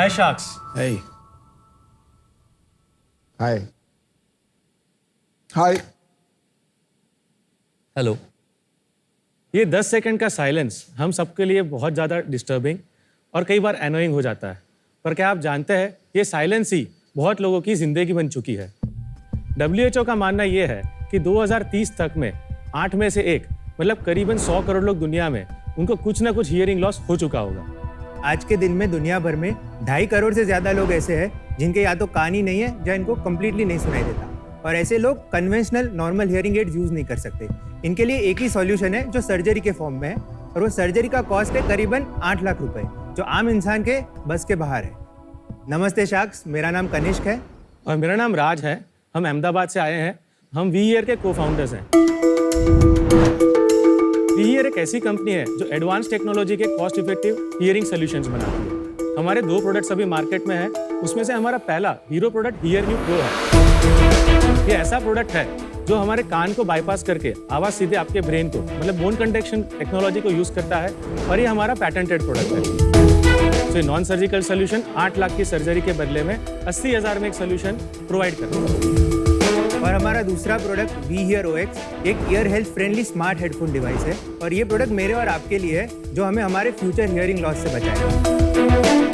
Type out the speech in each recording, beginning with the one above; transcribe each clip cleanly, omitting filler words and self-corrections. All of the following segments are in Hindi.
Hi Sharks. Hey. Hi. Hi. Hello. ये 10 सेकंड का साइलेंस हम सबके लिए बहुत ज़्यादा डिस्टर्बिंग और कई बार एनोइंग हो जाता है। पर क्या आप जानते हैं ये साइलेंस ही बहुत लोगों की ज़िंदगी बन चुकी है। WHO का मानना ये है कि 2030 तक में 8 में से 1 मतलब करीबन 100 करोड़ लोग दुनिया में उनको कुछ ना कुछ हियरिंग लॉस हो चुका होगा। आज के दिन में दुनिया भर में 2.5 करोड़ से ज़्यादा लोग ऐसे हैं जिनके या तो कान ही नहीं है या इनको कम्प्लीटली नहीं सुनाई देता, और ऐसे लोग conventional normal hearing aids use नहीं कर सकते। इनके लिए एक ही सॉल्यूशन है जो सर्जरी के फॉर्म में है, और वो सर्जरी का कॉस्ट है करीबन 8 लाख रुपए, जो आम इंसान के बस के बाहर है। नमस्ते शाक्स, मेरा नाम कनिष्क है। और मेरा नाम राज है। हम अहमदाबाद से आए हैं। हम वी ईयर के को फाउंडर्स हैं। वी ईयर एक ऐसी कंपनी है जो एडवांस टेक्नोलॉजी के कॉस्ट इफेक्टिव हियरिंग सॉल्यूशंस बनाती है। हमारे 2 प्रोडक्ट्स अभी मार्केट में हैं। उसमें से हमारा पहला hero product here new pro है। ये ऐसा प्रोडक्ट है जो हमारे कान को बाईपास करके आवाज सीधे आपके ब्रेन को मतलब बोन कंडक्शन टेक्नोलॉजी को यूज करता है, और ये हमारा पैटेंटेड प्रोडक्ट है। तो नॉन सर्जिकल सोल्यूशन 8 लाख की सर्जरी के बदले में 80,000 में एक सोल्यूशन प्रोवाइड करता है। और हमारा दूसरा प्रोडक्ट वी हियर OX एक year health friendly smart headphone device है, और ये प्रोडक्ट मेरे और आपके लिए है जो हमें हमारे फ्यूचर हियरिंग लॉस से बचाएगा।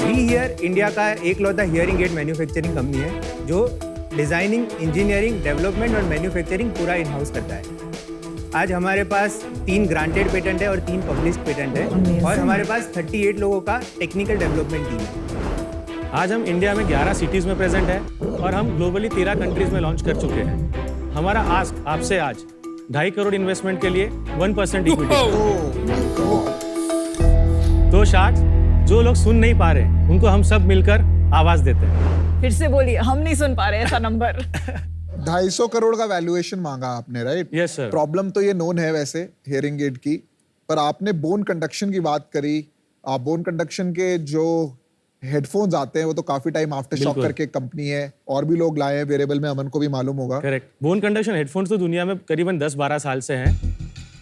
वी हियर इंडिया का एकलौता हियरिंग एड मैन्युफैक्चरिंग कंपनी है जो डिजाइनिंग, इंजीनियरिंग, डेवलपमेंट और मैन्युफैक्चरिंग पूरा इन हाउस करता है। आज हमारे पास 3 ग्रांटेड पेटेंट है और 3 पब्लिश्ड पेटेंट है, और हमारे पास 38 लोगों का टेक्निकल डेवलपमेंट टीम है। आज हम इंडिया में 11 सिटीज में प्रेजेंट है, और हम ग्लोबली 13 कंट्रीज में लॉन्च कर चुके हैं। हमारा आस्क आपसे आज 2.5 करोड़ इन्वेस्टमेंट के लिए 1% इक्विटी। तो शार्क्स, जो लोग सुन नहीं पा रहे उनको हम सब मिलकर आवाज देते हैं। फिर से बोलिए, हम नहीं सुन पा रहे ऐसा नंबर। 250 करोड़ का वैल्यूएशन मांगा आपने, राइट? Yes sir. प्रॉब्लम तो ये नोन है वैसे हियरिंग एड की, पर आपने बोन कंडक्शन की बात करी। आप बोन कंडक्शन के जो हेडफोन्स आते हैं वो तो काफी टाइम आफ्टर शॉक करके कंपनी है, और भी लोग लाए हैं वेरिएबल में, अमन को भी मालूम होगा। करेक्ट। बोन कंडक्शन हेडफोन्स तो दुनिया में करीबन 10-12 साल से हैं।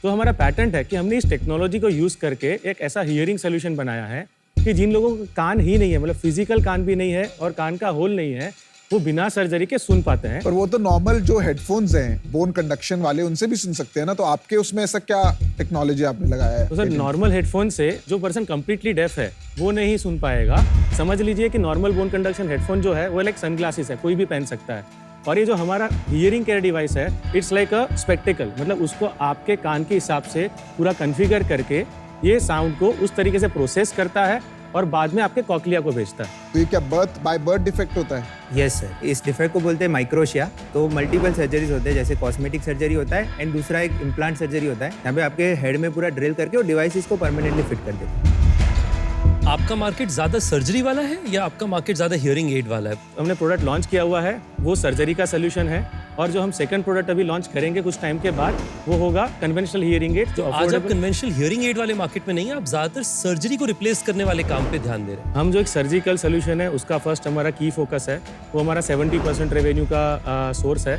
तो हमारा पैटेंट है कि हमने इस टेक्नोलॉजी को यूज करके एक ऐसा हियरिंग सोल्यूशन बनाया है कि जिन लोगों को कान ही नहीं है, मतलब फिजिकल कान भी नहीं है और कान का होल नहीं है, वो बिना सर्जरी के सुन पाते हैं। पर वो तो नॉर्मल जो हेडफोन्स हैं बोन कंडक्शन वाले उनसे भी सुन सकते हैं ना, तो आपके उसमें ऐसा क्या टेक्नोलॉजी आपने लगाया है? तो सर, नॉर्मल हेडफोन से जो पर्सन कंप्लीटली डेफ है वो नहीं सुन पाएगा। समझ लीजिए कि नॉर्मल बोन कंडक्शन हेडफोन जो है वो लाइक सनग्लासेस है, कोई भी पहन सकता है। और ये जो हमारा हियरिंग केयर डिवाइस है, इट्स लाइक अ स्पेक्टिकल, मतलब उसको आपके कान के हिसाब से पूरा कॉन्फ़िगर करके ये साउंड को उस तरीके से प्रोसेस करता है और बाद में आपके कॉक्लिया को भेजता है। तो ये क्या बाय बर्थ डिफेक्ट होता है? यस सर, इस डिफेक्ट को बोलते हैं माइक्रोशिया। तो मल्टीपल सर्जरीज होते हैं, जैसे कॉस्मेटिक सर्जरी होता है एंड दूसरा एक इम्प्लांट सर्जरी होता है, यहाँ पे आपके हेड में पूरा ड्रिल करके और डिवाइस को परमानेंटली फिट कर देते हैं। आपका मार्केट ज्यादा सर्जरी वाला है या आपका मार्केट ज्यादा हियरिंग एड वाला है? हमने प्रोडक्ट लॉन्च किया हुआ है वो सर्जरी का सोल्यूशन है, और जो हम सेकंड प्रोडक्ट अभी लॉन्च करेंगे कुछ टाइम के बाद वो होगा कन्वेंशनल हियरिंग एड। जो आज आप कन्वेंशनल हियरिंग एड वाले मार्केट में नहीं है, आप ज्यादातर सर्जरी को रिप्लेस करने वाले काम पे ध्यान दे रहे हैं। हम जो एक सर्जिकल सोल्यूशन है उसका फर्स्ट हमारा की फोकस है, वो हमारा 70% रेवेन्यू का सोर्स है।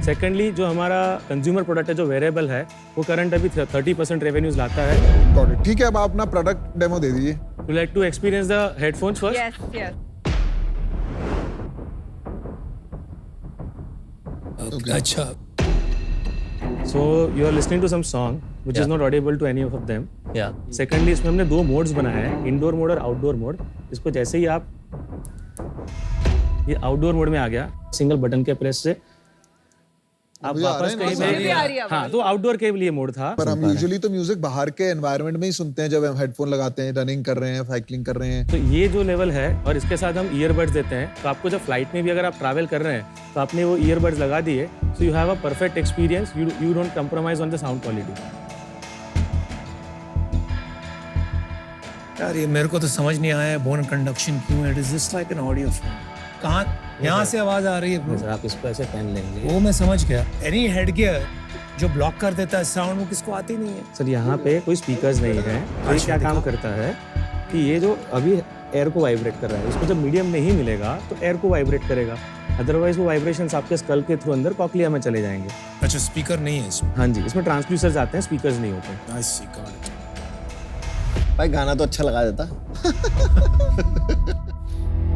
सेकेंडली जो हमारा कंज्यूमर प्रोडक्ट है जो वेरेबल है वो करंट अभी 30% रेवेन्यूज लाता है। Got it. ठीक है, अब आप अपना प्रोडक्ट डेमो दे दीजिए। Would you like to experience the headphones first? Yes, yes. अच्छा, So you are listening to some song which is not audible to any of them. या Secondly इसमें हमने 2 मोड्स बनाए हैं, इंडोर मोड और आउटडोर मोड। इसको जैसे ही आप ये आउटडोर मोड में आ गया, सिंगल बटन के प्रेस से आप मुझे आ वापस रहा है कहीं ना? भी आ रही है पे, हाँ, तो आउटडोर के लिए मोड था। पर हम यूजुअली तो म्यूजिक बाहर के एनवायरनमेंट में ही सुनते हैं, जब हम हेडफोन लगाते हैं, रनिंग कर रहे हैं, साइकिलिंग कर रहे हैं। तो ये जो लेवल है और इसके साथ हम ईयरबड्स देते हैं, तो आपको जब फ्लाइट में भी अगर आप ट्रैवल कर रहे हैं तो आपने वो ईयरबड्स लगा दिए, so you have a perfect experience, you don't compromise on the sound quality. यार ये मेरे को तो समझ नहीं आया बोन कंडक्शन क्यों है। It is just like an audio phone. कहाँ यहाँ से आवाज आ रही है bro? सर आप इसको ऐसे पहन लेंगे। वो मैं समझ गया। एनी हेड गियर जो ब्लॉक कर देता है साउंड, वो किसको आती नहीं है। सर यहाँ पे कोई स्पीकर्स नहीं है। ये क्या काम करता है कि ये जो अभी एयर को वाइब्रेट कर रहा है, इसको जब मीडियम नहीं मिलेगा तो एयर को वाइब्रेट करेगा, अदरवाइज वो वाइब्रेशंस आपके स्कल के थ्रू अंदर कॉक्लिया में चले जाएंगे। अच्छा, स्पीकर नहीं है इसमें। हाँ जी, इसमें ट्रांसड्यूसर्स आते हैं, स्पीकर्स नहीं होते। आई सी, गॉट इट। भाई गाना तो अच्छा लगा देता।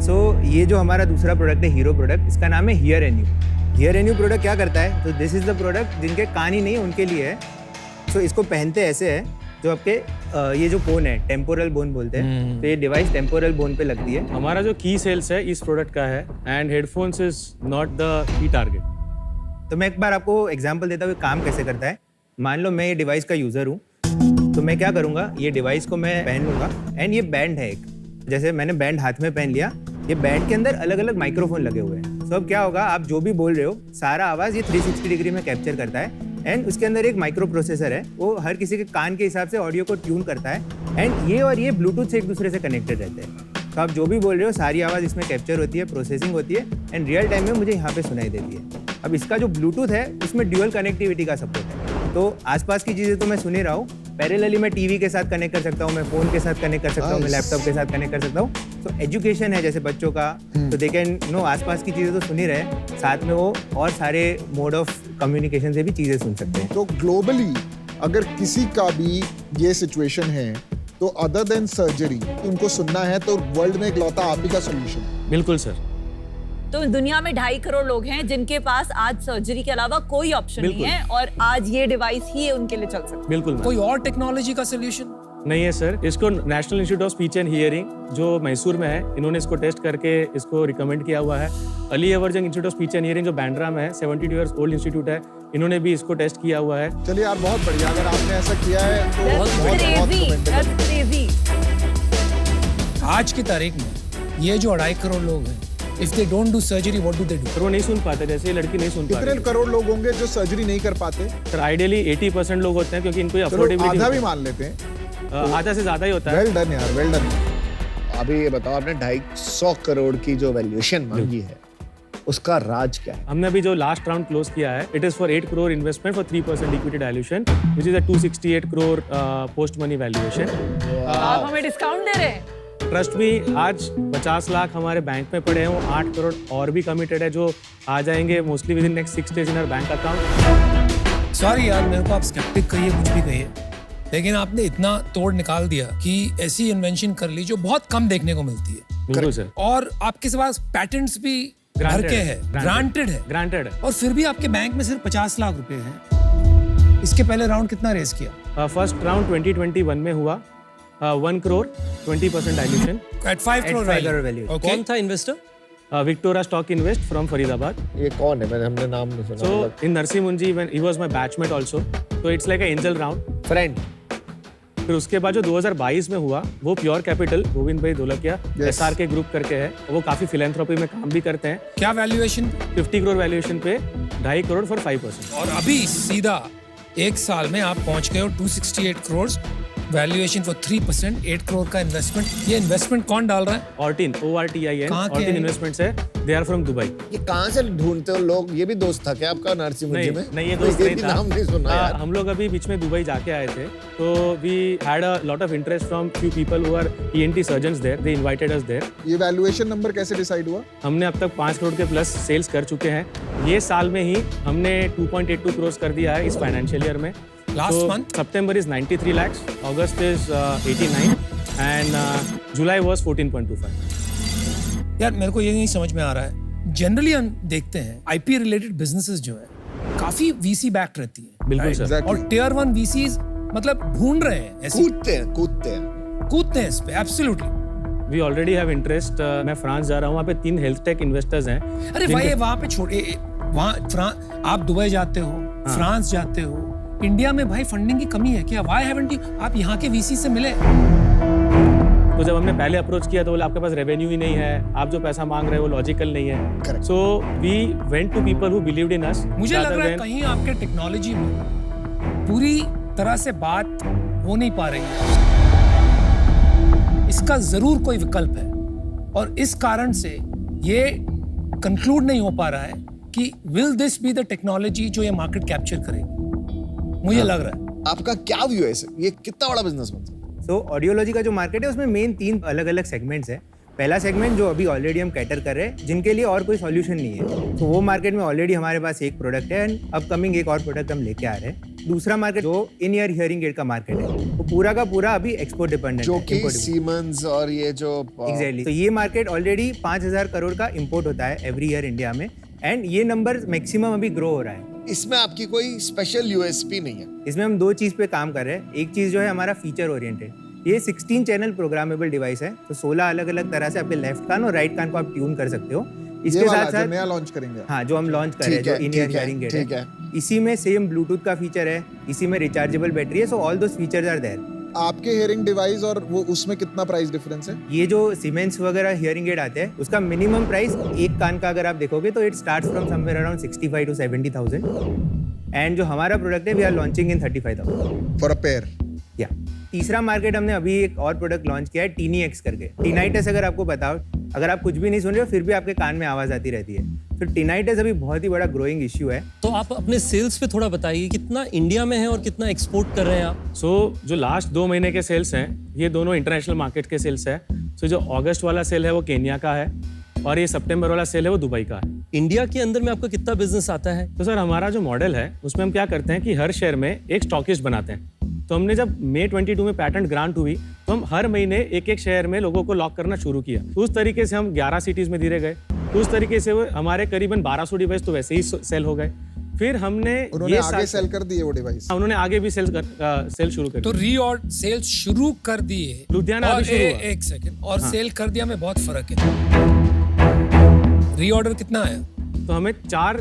सो ये जो हमारा दूसरा प्रोडक्ट है हीरो प्रोडक्ट, इसका नाम है hear N U. Hear N U product क्या करता है, तो दिस इज द प्रोडक्ट जिनके कान ही नहीं है उनके लिए है। सो इसको पहनते ऐसे है, जो आपके ये जो बोन है टेम्पोरल बोन बोलते हैं, तो ये डिवाइस टेम्पोरल बोन पे लगती है। हमारा जो की सेल्स है इस प्रोडक्ट का है and headphones is not the key target. तो मैं एक बार आपको एग्जांपल देता हूँ काम कैसे करता है। मान लो मैं ये डिवाइस का यूज़र हूँ, तो मैं क्या करूँगा, ये डिवाइस को मैं पहन लूँगा एंड ये बैंड है एक, जैसे मैंने बैंड हाथ में पहन लिया, ये बैंड के अंदर अलग अलग माइक्रोफोन लगे हुए हैं। तो अब क्या होगा, आप जो भी बोल रहे हो सारा आवाज़ ये 360 डिग्री में कैप्चर करता है एंड उसके अंदर एक माइक्रो प्रोसेसर है, वो हर किसी के कान के हिसाब से ऑडियो को ट्यून करता है एंड ये और ये ब्लूटूथ से एक दूसरे से कनेक्टेड रहते हैं। तो आप जो भी बोल रहे हो सारी आवाज़ इसमें कैप्चर होती है, प्रोसेसिंग होती है एंड रियल टाइम में मुझे यहाँ पे सुनाई देती है। अब इसका जो ब्लूटूथ है उसमें ड्यूअल कनेक्टिविटी का सपोर्ट है, तो आसपास की चीज़ें तो मैं सुन ही रहा हूँ, पैरेलली मैं टीवी के साथ कनेक्ट कर सकता हूँ, मैं फ़ोन के साथ कनेक्ट कर सकता हूँ, मैं लैपटॉप के साथ कनेक्ट कर सकता हूँ। तो एजुकेशन है जैसे बच्चों का, तो दे कैन नो आसपास की चीज़ें तो सुन ही रहे, साथ में वो और सारे मोड ऑफ कम्युनिकेशन से भी चीज़ें सुन सकते हैं। तो ग्लोबली अगर किसी का भी ये सिचुएशन है तो अदर देन सर्जरी उनको सुनना है तो वर्ल्ड में इकलौता आप ही का सोल्यूशन। बिल्कुल सर। तो दुनिया में 2.5 करोड़ लोग हैं जिनके पास आज सर्जरी के अलावा कोई ऑप्शन नहीं है और आज ये डिवाइस ही उनके लिए चल सकता है। बिल्कुल मैम। कोई और टेक्नोलॉजी का सोल्यूशन नहीं है सर। इसको national institute of speech and hearing जो मैसूर में है, इन्होंने इसको टेस्ट करके इसको रिकमेंड किया हुआ है। Ali Yavar Jung institute of speech and hearing जो बैंड्रा में है, 72 इयर्स ओल्ड इंस्टीट्यूट है, इन्होंने भी इसको टेस्ट किया हुआ है। चलिए यार बहुत बढ़िया, अगर आपने ऐसा किया है तो बहुत That's crazy. आज की तारीख में ये जो 2.5 करोड़ लोग हैं, if they don't do surgery what do they do? पर वो नहीं सुन पाते, जैसे ये लड़की नहीं सुन कितने पाती। करोड़ लोग होंगे जो सर्जरी नहीं कर पाते? सर आइडियली 80% लोग होते हैं क्योंकि इनको चलो अफोर्डेबिलिटी आधा भी मान लेते हैं। आधा से ज्यादा ही होता है। वेल डन यार, वेल डन। अभी ये बताओ, आपने 250 करोड़ की जो वैल्यूएशन मांगी है उसका राज क्या है? हमने अभी जो लास्ट राउंड क्लोज किया है, it is for 8 crore investment for 3% equity dilution, which is a 268 crore post money valuation. आप हमें डिस्काउंट दे रहे हैं? ट्रस्ट भी आज 50 लाख हमारे बैंक में पड़े हैं, वो 8 करोड़ और भी कमिटेड है जो आ जाएंगे mostly within next 6 days in our bank account. Sorry यार, मेरे को आप स्केप्टिक कहिए, कुछ भी कहिए, लेकिन आपने इतना तोड़ निकाल दिया कि ऐसी इन्वेंशन कर ली जो बहुत कम देखने को मिलती है। बिल्कुल सर। और आपके पास पैटेंट्स भी भर के है, ग्रांटेड है, ग्रांटेड है। और फिर भी आपके बैंक में सिर्फ 50 लाख रुपए हैं। इसके पहले राउंड कितना रेस किया? फर्स्ट राउंड 2021 में हुआ 1 crore 20% dilution at 5 crore value. Okay, कौन था investor? Victora stock invest from Faridabad. ये कौन है? हमने नाम नहीं सुना। So in Narsi Munji, when he was my batchmate also, so it's like an angel round. Friend. फिर उसके बाद जो 2022 में हुआ वो प्योर कैपिटल गोविंद भाई ढोलकिया SR के ग्रुप करके है, वो काफी फिलेंथ्रोपी में काम भी करते हैं। क्या वैल्यूएशन? 50 करोड़ वैल्यूएशन पे 2.5 करोड़ फॉर 5%। और अभी सीधा एक साल में आप पहुंच गए हो 268 करोड़ वैल्यूएशन फॉर 3%, 8 करोड़ का इन्वेस्टमेंट। ये इन्वेस्टमेंट कौन डाल रहा है? ऑर्टिन ORTIN, कहाँ के ऑर्टिन हैं? इन्वेस्टमेंट्स है, दे आर फ्रॉम दुबई। ये कहाँ से ढूंढते हो लोग? ये भी दोस्त था क्या आपका नरसी मुंजी में? नहीं ये दोस्त नहीं भी था। नाम नहीं सुना यार। हम लोग अभी बीच में दुबई जाके आए थे, तो we had a lot of interest from few people who are ENT surgeons there, they invited us there. ये वैल्यूएशन नंबर कैसे डिसाइड हुआ? हमने अब तक 5 करोड़ के प्लस सेल्स कर चुके हैं। ये साल में ही हमने 2.82 करोड़ कर दिया है इस फाइनेंशियल ईयर में। Last month? September is 93 lakhs, August is 89 and July was 14.25। यार मेरे को ये नहीं समझ में आ रहा है। जनरली हम देखते हैं आईपी रिलेटेड बिजनेसेस जो है काफी वीसी बैक रहती है। बिल्कुल सर। Exactly. और टियर 1 वीसीज मतलब ढूंढ रहे हैं, ऐसे कूदते हैं इस पे। Absolutely. We already have interest। मैं फ्रांस जा रहा हूँ, वहाँ पे 3 हेल्थ टेक इन्वेस्टर्स हैं। अरे भाई वहाँ पे छोड़े, वहाँ आप दुबई जाते हो, फ्रांस जाते हो, इंडिया में भाई फंडिंग की कमी है क्या? व्हाई हैवंट यू आप यहाँ के वीसी से मिले? तो जब हमने पहले अप्रोच किया तो बोले आपके पास रेवेन्यू ही नहीं है, आप जो पैसा मांग रहे हो वो लॉजिकल नहीं है। So we went to people who believed in us. मुझे लग रहा है कहीं आपके टेक्नोलॉजी में पूरी तरह से बात हो नहीं पा रही है। इसका जरूर कोई विकल्प है और इस कारण से ये कंक्लूड नहीं हो पा रहा है कि will this be the technology जो ये मार्केट कैप्चर करेगी। मुझे लग रहा है। आपका क्या व्यू है इसे? ये कितना बड़ा बिजनेस बन सकता है? तो ऑडियोलॉजी का जो मार्केट है उसमें मेन 3 अलग अलग सेगमेंट्स हैं। पहला सेगमेंट जो अभी ऑलरेडी हम कैटर कर रहे हैं, जिनके लिए और कोई सॉल्यूशन नहीं है, तो वो मार्केट में ऑलरेडी हमारे पास एक प्रोडक्ट है एंड अपकमिंग एक और प्रोडक्ट हम लेके आ रहे हैं। दूसरा मार्केट जो इन ईयर हियरिंग एड का मार्केट है, वो पूरा का पूरा अभी एक्सपोर्ट डिपेंडेंट जो है, कि import dependent। सीमेंस और ये जो एग्जैक्टली तो ये मार्केट ऑलरेडी 5,000 करोड़ का इंपोर्ट होता है एवरी ईयर इंडिया में एंड ये नंबर मैक्सिमम अभी ग्रो हो रहा है। इसमें आपकी कोई स्पेशल यूएसपी नहीं है। इसमें हम दो चीज़ पे काम कर रहे हैं। एक चीज़ जो है हमारा फीचर ओरिएंटेड, ये 16 चैनल प्रोग्रामेबल डिवाइस है, तो 16 अलग अलग तरह से आपके लेफ्ट कान और राइट कान को आप ट्यून कर सकते हो। इसके साथ साथ नया लॉन्च करेंगे। हाँ, जो हम लॉन्च कर रहे हैं, जो इन ईयर हियरिंग एड ठीक है, है। इसी में सेम ब्लूटूथ का फीचर है, इसी में रिचार्जेबल बैटरी है, so all those features are there. आपके हियरिंग डिवाइस और वो उसमें कितना प्राइस डिफरेंस है? ये जो सीमेंस वगैरह हियरिंग एड आते हैं, उसका मिनिमम प्राइस एक कान का अगर आप देखोगे तो it starts from somewhere around 65 to 70,000 and जो हमारा प्रोडक्ट है we are launching in 35,000 for a pair. या तीसरा मार्केट हमने अभी एक और प्रोडक्ट लॉन्च किया है, टीनी एक्स करके। टिनाइटस अगर आपको बताओ, अगर आप कुछ भी नहीं सुन रहे हो फिर भी आपके कान में आवाज आती रहती है, तो टिनाइटस अभी बहुत ही बड़ा ग्रोइंग इश्यू है। तो आप अपने सेल्स पे थोड़ा बताइए, कितना इंडिया में है और कितना एक्सपोर्ट कर रहे हैं आप? जो लास्ट 2 महीने के सेल्स हैं, ये दोनों इंटरनेशनल मार्केट के सेल्स है। जो अगस्त वाला सेल है वो केन्या का है और ये सितंबर वाला सेल है वो दुबई का है। इंडिया के अंदर में आपका कितना बिजनेस आता है? तो सर हमारा जो मॉडल है उसमें हम क्या करते हैं कि हर शहर में एक स्टॉकिस्ट बनाते हैं। तो हमने जब मई 22 में पैटेंट ग्रांट हुई तो हम हर महीने एक एक शहर में लोगों को लॉक करना शुरू किया। तो उस तरीके से हम 11 सिटीज में धीरे गए, तो उस तरीके से वो हमारे करीबन 1200 डिवाइस तो वैसे ही सेल हो गए। फिर हमने उन्होंने आगे सेल कर दिए वो डिवाइस। उन्होंने आगे भी सेल शुरू कर तो रीऑर्डर सेल शुरू कर दिए लुधियाना और अभी शुरू हुआ। एक सेकंड और सेल कर दिया में बहुत फर्क है। रीऑर्डर कितना आया? तो हमें 4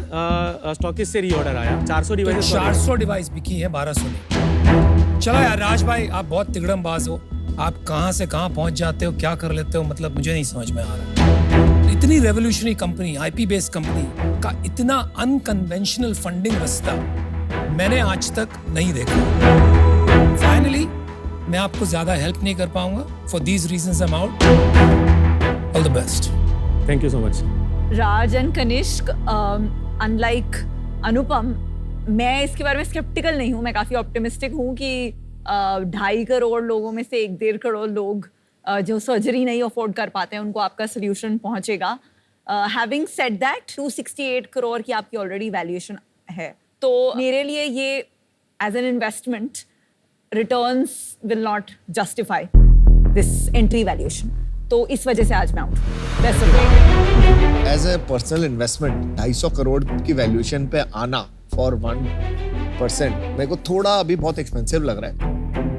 स्टॉकिस्ट से रीऑर्डर आया, 400 तो डिवाइस 400 डिवाइस बिकी है, 1200 नहीं। चलो यार राज भाई, आप बहुत तिगड़मबाज हो, आप कहां से कहां पहुंच जाते हो, क्या कर लेते हो, मतलब मुझे नहीं समझ में आ रहा। इतनी revolutionary company, IP based company का इतना अनकन्वेंशनल फंडिंग रास्ता मैंने आज तक नहीं देखा। फाइनली मैं आपको ज्यादा हेल्प नहीं कर पाऊंगा। For these reasons I am out. All the best. Thank you so much. Raj and Kanishk, unlike Anupam, मैं इसके बारे में स्केप्टिकल नहीं हूँ। मैं काफी ऑप्टिमिस्टिक हूँ कि 2.5 करोड़ लोगों में से 1-1.5 करोड़ लोग जो सर्जरी नहीं अफोर्ड कर पाते हैं उनको आपका सोल्यूशन पहुंचेगा। हैविंग सेड दैट, 268 करोड़ की आपकी ऑलरेडी वैल्यूएशन है, तो मेरे लिए ये as an investment returns will not justify this entry valuation. तो इस वजह से आज मैं out. Best of luck. As a personal investment 250 crore की वैल्यूएशन पे आना फॉर 1% मेरे को थोड़ा अभी बहुत एक्सपेंसिव लग रहा है।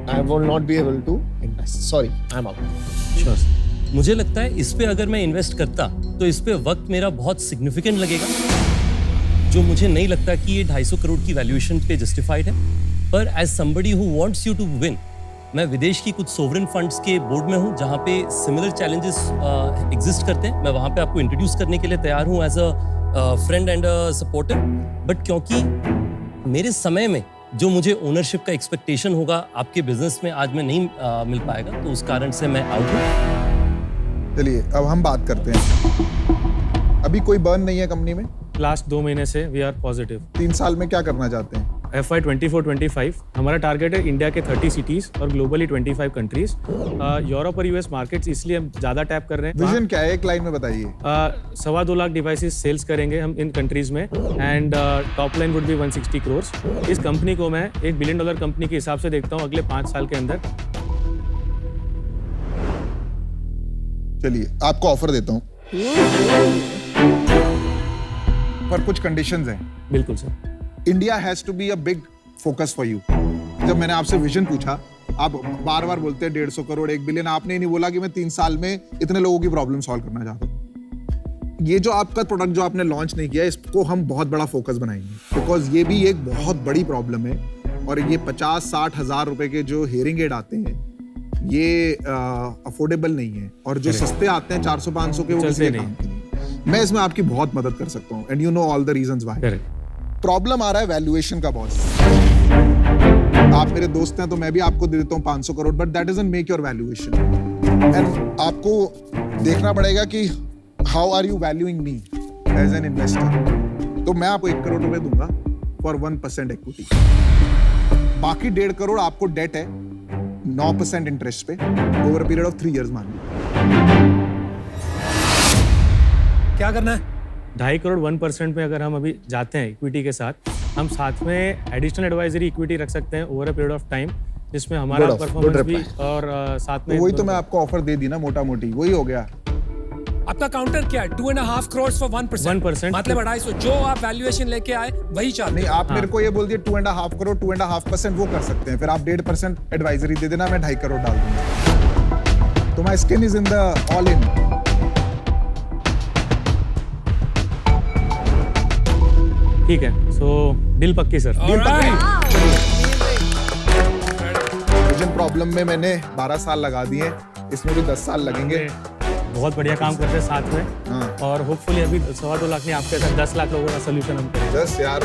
I will not be able to invest, sorry, I am out. Sure. मुझे लगता है इस पे अगर मैं इन्वेस्ट करता तो इस पे वक्त मेरा बहुत सिग्निफिकेंट लगेगा, जो मुझे नहीं लगता कि ये 250 करोड़ की वैल्यूएशन पे जस्टिफाइड है। पर as somebody who wants you to win, मैं विदेश की कुछ सोवरेन फंड्स के बोर्ड में हूं जहां पे सिमिलर चैलेंजेस एग्जिस्ट करते हैं। मैं वहां पे आपको इंट्रोड्यूस करने के लिए तैयार हूं as a friend and supporter. But क्योंकि मेरे समय में जो मुझे ओनरशिप का एक्सपेक्टेशन होगा आपके बिजनेस में आज में नहीं मिल पाएगा, तो उस कारण से मैं आउट हूं। चलिए अब हम बात करते हैं। अभी कोई बर्न नहीं है कंपनी में? लास्ट 2 महीने से वी आर पॉजिटिव। 3 साल में क्या करना चाहते हैं? FY 24-25 हमारा टारगेट है इंडिया के 30 सिटीज और ग्लोबली 25 कंट्रीज। यूरोप और US मार्केट्स इसलिए हम ज्यादा टैप कर रहे हैं। विजन क्या है, एक लाइन में बताइए। 2.25 लाख डिवाइसेस सेल्स करेंगे हम इन कंट्रीज में and top line would be 160 crore. इस कंपनी को मैं $1 बिलियन कंपनी के हिसाब से देखता हूँ अगले 5 साल के अंदर। चलिए आपको ऑफर देता हूँ, पर कुछ कंडीशंस हैं। बिल्कुल sir. India has to be a big focus for you. जब मैंने आपसे विजन पूछा, आप बार बार बोलते हैं 150 करोड़ 1 बिलियन, आपने नहीं बोला कि मैं 3 साल में इतने लोगों की प्रॉब्लम सॉल्व करना चाहता हूँ। ये जो आपका प्रोडक्ट जो आपने लॉन्च नहीं किया, इसको हम बहुत बड़ा फोकस बनाएंगे, बिकॉज ये भी एक बहुत बड़ी प्रॉब्लम है। और ये 50-60 हज़ार रुपए के जो हियरिंग एड आते हैं ये अफोर्डेबल नहीं है, और जो सस्ते आते हैं 400-500 के वो किसी काम के नहीं। मैं इसमें आपकी बहुत मदद कर सकता हूँ and you know all the reasons why. Problem आ रहा है वैल्यूएशन का बॉस। आप मेरे दोस्त हैं तो मैं भी आपको दे देता हूँ 500 crore, but that doesn't make your valuation. And आपको देखना पड़ेगा कि how are you valuing me as an investor. तो मैं आपको 1 करोड़ रुपए दूंगा फॉर 1% इक्विटी। बाकी 1.5 करोड़ आपको डेट है 9% इंटरेस्ट पे over a period of 3 years मान लो। क्या करना है? 2.5 करोड़ 1% में अगर हम अभी जाते हैं इक्विटी के साथ, हम साथ में एडिशनल एडवाइजरी इक्विटी रख सकते हैं over a period of time, जिसमें हमारा Good परफॉर्मेंस भी reply. और साथ में वही तो मैं आपको ऑफर दे दी ना, मोटा मोटी वही हो गया। आपका काउंटर क्या है? 2.5 करोड़ फॉर 1%। 1%। मतलब 250, जो आप वैल्यूएशन लेके आए वही चाहते नहीं, हैं। आप मेरे को ये बोल दिए 2.5 करोड़, 2.5% वो कर सकते हैं, फिर आप 1.5% एडवाइजरी दे देना, मैं 2.5 करोड़ डाल दूंगा। तो my skin is in the all in. ठीक है, सो डील पक्की सर। Alright. विजन प्रॉब्लम में मैंने 12 साल लगा दिए, इसमें भी 10 साल लगेंगे। बहुत बढ़िया काम करते हैं साथ में, हाँ। और होपफुली अभी 2.25 लाख नहीं, आपके साथ 10 लाख लोगों का सोल्यूशन हम करेंगे। 10 यार,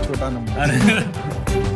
छोटा नंबर।